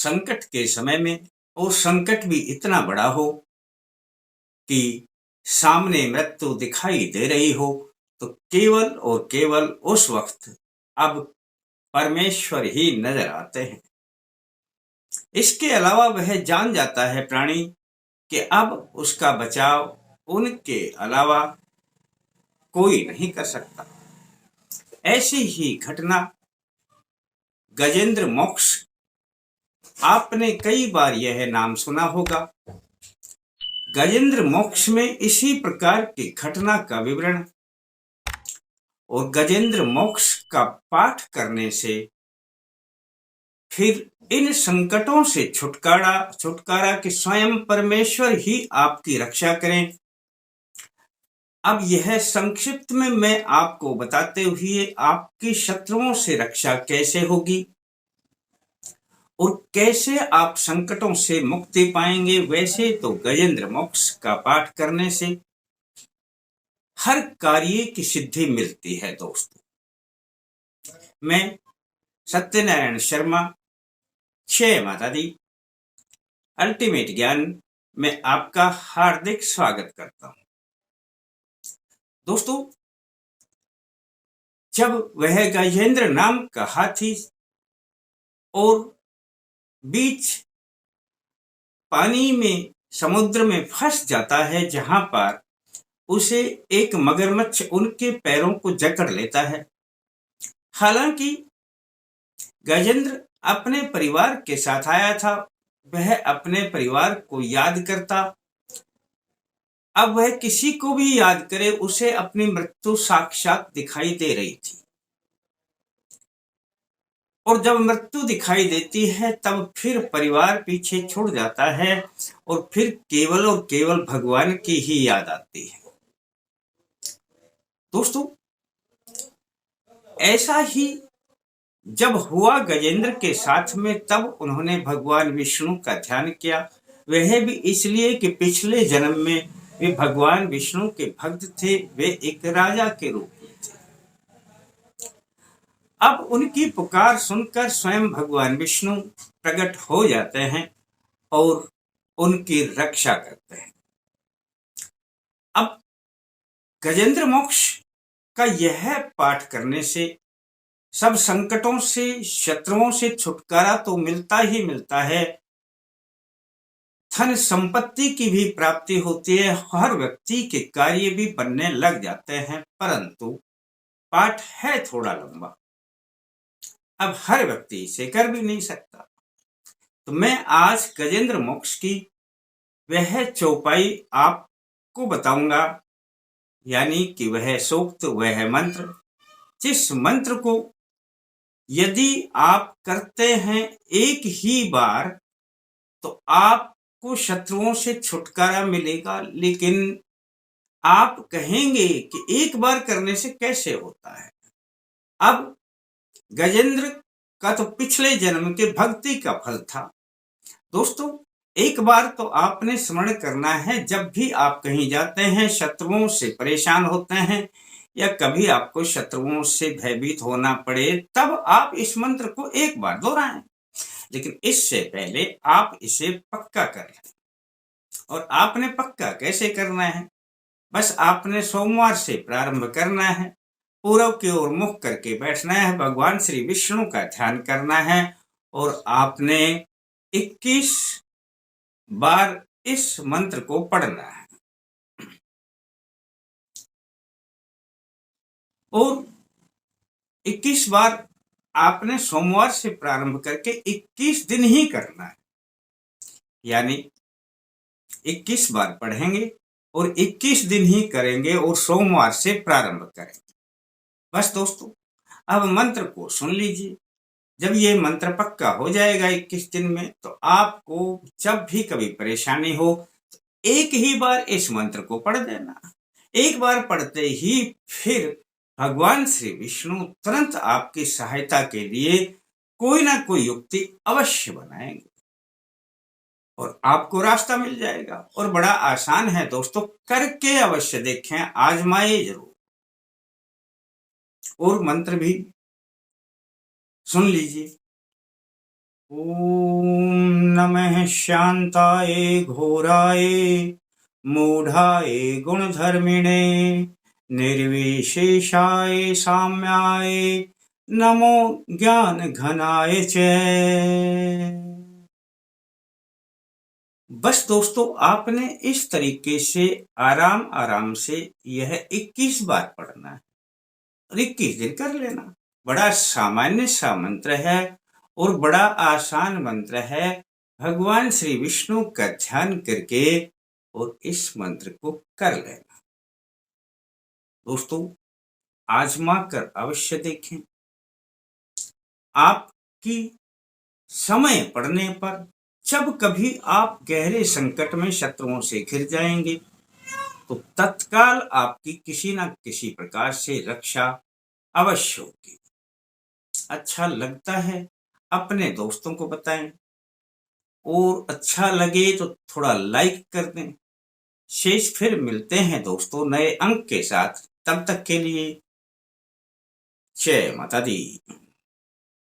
संकट के समय में, और संकट भी इतना बड़ा हो कि सामने मृत्यु दिखाई दे रही हो, तो केवल और केवल उस वक्त अब परमेश्वर ही नजर आते हैं। इसके अलावा वह जान जाता है प्राणी कि अब उसका बचाव उनके अलावा कोई नहीं कर सकता। ऐसी ही घटना गजेंद्र मोक्ष, आपने कई बार यह नाम सुना होगा। गजेंद्र मोक्ष में इसी प्रकार की घटना का विवरण और गजेंद्र मोक्ष का पाठ करने से फिर इन संकटों से छुटकारा कि स्वयं परमेश्वर ही आपकी रक्षा करें। अब यह संक्षिप्त में मैं आपको बताते हुए आपकी शत्रुओं से रक्षा कैसे होगी और कैसे आप संकटों से मुक्ति पाएंगे। वैसे तो गजेंद्र मोक्ष का पाठ करने से हर कार्य की सिद्धि मिलती है। दोस्तों, मैं सत्यनारायण शर्मा, जय माता दी, अल्टीमेट ज्ञान में आपका हार्दिक स्वागत करता हूं। दोस्तों, जब वह गजेंद्र नाम का हाथी और बीच पानी में समुद्र में फंस जाता है, जहां पर उसे एक मगरमच्छ उनके पैरों को जकड़ लेता है। हालांकि गजेंद्र अपने परिवार के साथ आया था, वह अपने परिवार को याद करता। अब वह किसी को भी याद करे, उसे अपनी मृत्यु साक्षात दिखाई दे रही थी। और जब मृत्यु दिखाई देती है तब फिर परिवार पीछे छूट जाता है और फिर केवल और केवल भगवान की ही याद आती है। दोस्तों, ऐसा ही जब हुआ गजेंद्र के साथ में, तब उन्होंने भगवान विष्णु का ध्यान किया। वह भी इसलिए कि पिछले जन्म में वे भगवान विष्णु के भक्त थे, वे एक राजा के रूप में थे। अब उनकी पुकार सुनकर स्वयं भगवान विष्णु प्रकट हो जाते हैं और उनकी रक्षा करते हैं। अब गजेंद्र मोक्ष का यह पाठ करने से सब संकटों से, शत्रुओं से छुटकारा तो मिलता ही मिलता है, धन संपत्ति की भी प्राप्ति होती है, हर व्यक्ति के कार्य भी बनने लग जाते हैं। परंतु पाठ है थोड़ा लंबा, अब हर वक्ति इसे कर भी नहीं सकता। तो मैं आज गजेंद्र मोक्ष की वह चौपाई आपको बताऊंगा, यानी कि वह सूक्त, वह मंत्र, जिस मंत्र को यदि आप करते हैं एक ही बार तो आपको शत्रुओं से छुटकारा मिलेगा। लेकिन आप कहेंगे कि एक बार करने से कैसे होता है। अब गजेंद्र का तो पिछले जन्म के भक्ति का फल था। दोस्तों, एक बार तो आपने स्मरण करना है, जब भी आप कहीं जाते हैं, शत्रुओं से परेशान होते हैं या कभी आपको शत्रुओं से भयभीत होना पड़े, तब आप इस मंत्र को एक बार दोहराएं। लेकिन इससे पहले आप इसे पक्का कर लें। और आपने पक्का कैसे करना है, बस आपने सोमवार से प्रारंभ करना है। पूर्व की ओर मुख करके बैठना है, भगवान श्री विष्णु का ध्यान करना है और आपने 21 बार इस मंत्र को पढ़ना है। और 21 बार आपने सोमवार से प्रारंभ करके 21 दिन ही करना है, यानी 21 बार पढ़ेंगे और 21 दिन ही करेंगे और सोमवार से प्रारंभ करेंगे। बस दोस्तों, अब मंत्र को सुन लीजिए। जब ये मंत्र पक्का हो जाएगा 21 दिन में, तो आपको जब भी कभी परेशानी हो तो एक ही बार इस मंत्र को पढ़ देना। एक बार पढ़ते ही फिर भगवान श्री विष्णु तुरंत आपकी सहायता के लिए कोई ना कोई युक्ति अवश्य बनाएंगे और आपको रास्ता मिल जाएगा। और बड़ा आसान है दोस्तों, करके अवश्य देखें, आजमाए जरूर। और मंत्र भी सुन लीजिए। ओम नमः शांताय घोराय मूढ़ाय गुणधर्मिणे निर्विशेषाय साम्याय नमो ज्ञान घनाय च। बस दोस्तों, आपने इस तरीके से आराम आराम से यह 21 बार पढ़ना है और 21 दिन कर लेना। बड़ा सामान्य सा मंत्र है और बड़ा आसान मंत्र है। भगवान श्री विष्णु का ध्यान करके और इस मंत्र को कर लेना। दोस्तों, आजमा कर अवश्य देखें। आपकी समय पड़ने पर जब कभी आप गहरे संकट में शत्रुओं से घिर जाएंगे तो तत्काल आपकी किसी न किसी प्रकार से रक्षा अवश्य होगी। अच्छा लगता है अपने दोस्तों को बताएं और अच्छा लगे तो थोड़ा लाइक कर दें। शेष फिर मिलते हैं दोस्तों नए अंक के साथ। तब तक के लिए जय माता दी।